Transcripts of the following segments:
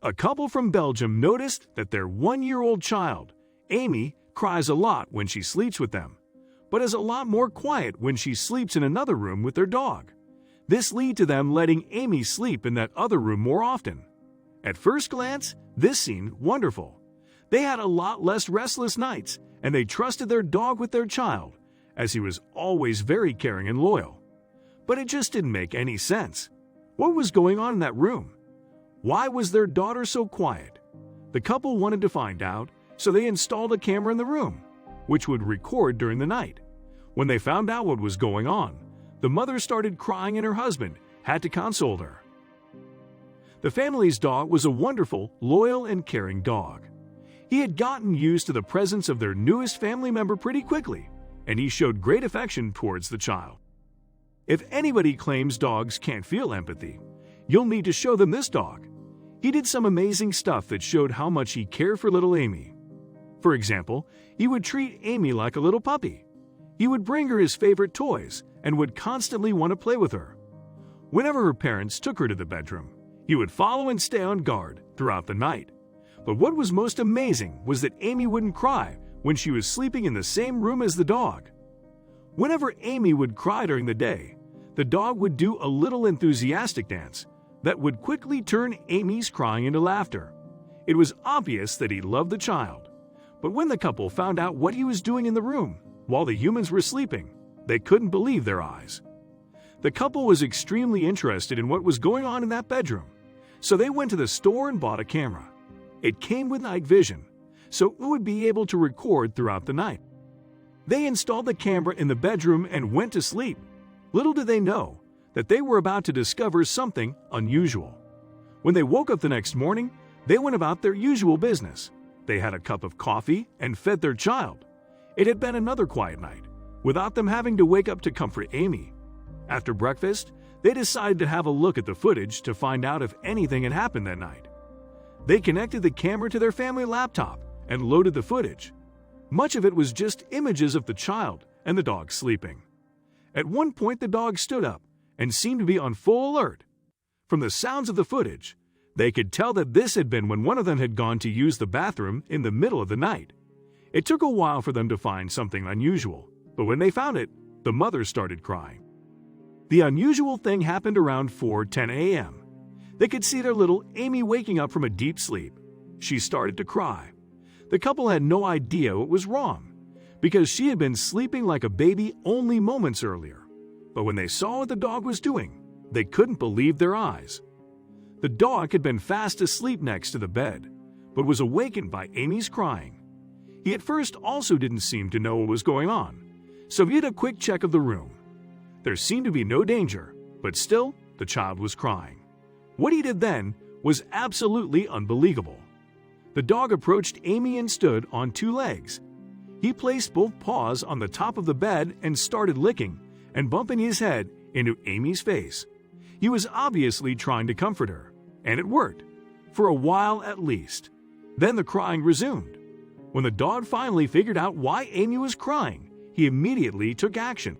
A couple from Belgium noticed that their 1-year-old child, Amy, cries a lot when she sleeps with them, but is a lot more quiet when she sleeps in another room with their dog. This led to them letting Amy sleep in that other room more often. At first glance, this seemed wonderful. They had a lot less restless nights, and they trusted their dog with their child, as he was always very caring and loyal. But it just didn't make any sense. What was going on in that room? Why was their daughter so quiet? The couple wanted to find out, so they installed a camera in the room, which would record during the night. When they found out what was going on, the mother started crying and her husband had to console her. The family's dog was a wonderful, loyal, and caring dog. He had gotten used to the presence of their newest family member pretty quickly, and he showed great affection towards the child. If anybody claims dogs can't feel empathy, you'll need to show them this dog. He did some amazing stuff that showed how much he cared for little Amy. For example, he would treat Amy like a little puppy. He would bring her his favorite toys and would constantly want to play with her. Whenever her parents took her to the bedroom, he would follow and stay on guard throughout the night. But what was most amazing was that Amy wouldn't cry when she was sleeping in the same room as the dog. Whenever Amy would cry during the day, the dog would do a little enthusiastic dance that would quickly turn Amy's crying into laughter. It was obvious that he loved the child. But when the couple found out what he was doing in the room while the humans were sleeping, they couldn't believe their eyes. The couple was extremely interested in what was going on in that bedroom, so they went to the store and bought a camera. It came with night vision, so it would be able to record throughout the night. They installed the camera in the bedroom and went to sleep. Little did they know that they were about to discover something unusual. When they woke up the next morning, they went about their usual business. They had a cup of coffee and fed their child. It had been another quiet night, without them having to wake up to comfort Amy. After breakfast, they decided to have a look at the footage to find out if anything had happened that night. They connected the camera to their family laptop and loaded the footage. Much of it was just images of the child and the dog sleeping. At one point, the dog stood up and seemed to be on full alert. From the sounds of the footage, they could tell that this had been when one of them had gone to use the bathroom in the middle of the night. It took a while for them to find something unusual, but when they found it, the mother started crying. The unusual thing happened around 4:10 a.m. They could see their little Amy waking up from a deep sleep. She started to cry. The couple had no idea what was wrong, because she had been sleeping like a baby only moments earlier. But when they saw what the dog was doing, they couldn't believe their eyes. The dog had been fast asleep next to the bed, but was awakened by Amy's crying. He at first also didn't seem to know what was going on, so he did a quick check of the room. There seemed to be no danger, but still, the child was crying. What he did then was absolutely unbelievable. The dog approached Amy and stood on 2 legs. He placed both paws on the top of the bed and started licking and bumping his head into Amy's face. He was obviously trying to comfort her, and it worked, for a while at least. Then the crying resumed. When the dog finally figured out why Amy was crying, he immediately took action.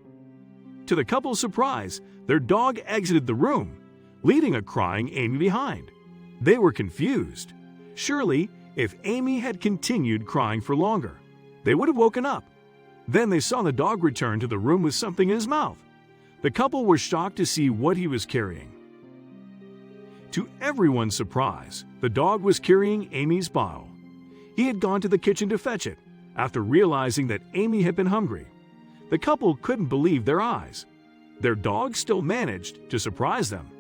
To the couple's surprise, their dog exited the room, leaving a crying Amy behind. They were confused. Surely, if Amy had continued crying for longer, they would have woken up. Then they saw the dog return to the room with something in his mouth. The couple were shocked to see what he was carrying. To everyone's surprise, the dog was carrying Amy's bottle. He had gone to the kitchen to fetch it, after realizing that Amy had been hungry. The couple couldn't believe their eyes. Their dog still managed to surprise them.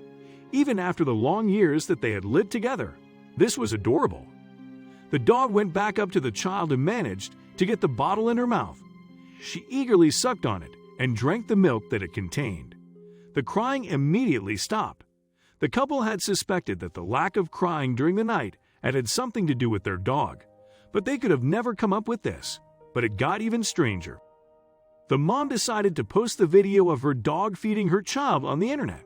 Even after the long years that they had lived together, this was adorable. The dog went back up to the child and managed to get the bottle in her mouth. She eagerly sucked on it and drank the milk that it contained. The crying immediately stopped. The couple had suspected that the lack of crying during the night had something to do with their dog, but they could have never come up with this. But it got even stranger. The mom decided to post the video of her dog feeding her child on the internet.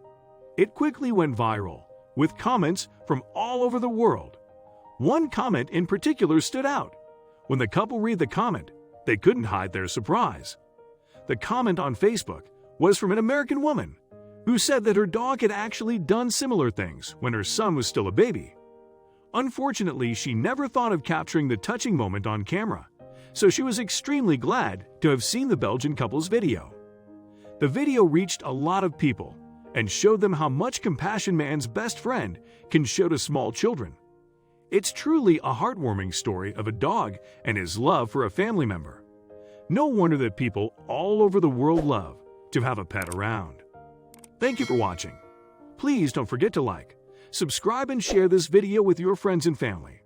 It quickly went viral, with comments from all over the world. One comment in particular stood out. When the couple read the comment, they couldn't hide their surprise. The comment on Facebook was from an American woman who said that her dog had actually done similar things when her son was still a baby. Unfortunately, she never thought of capturing the touching moment on camera, so she was extremely glad to have seen the Belgian couple's video. The video reached a lot of people and showed them how much compassion man's best friend can show to small children. It's truly a heartwarming story of a dog and his love for a family member. No wonder that people all over the world love to have a pet around. Thank you for watching. Please don't forget to like, subscribe, and share this video with your friends and family.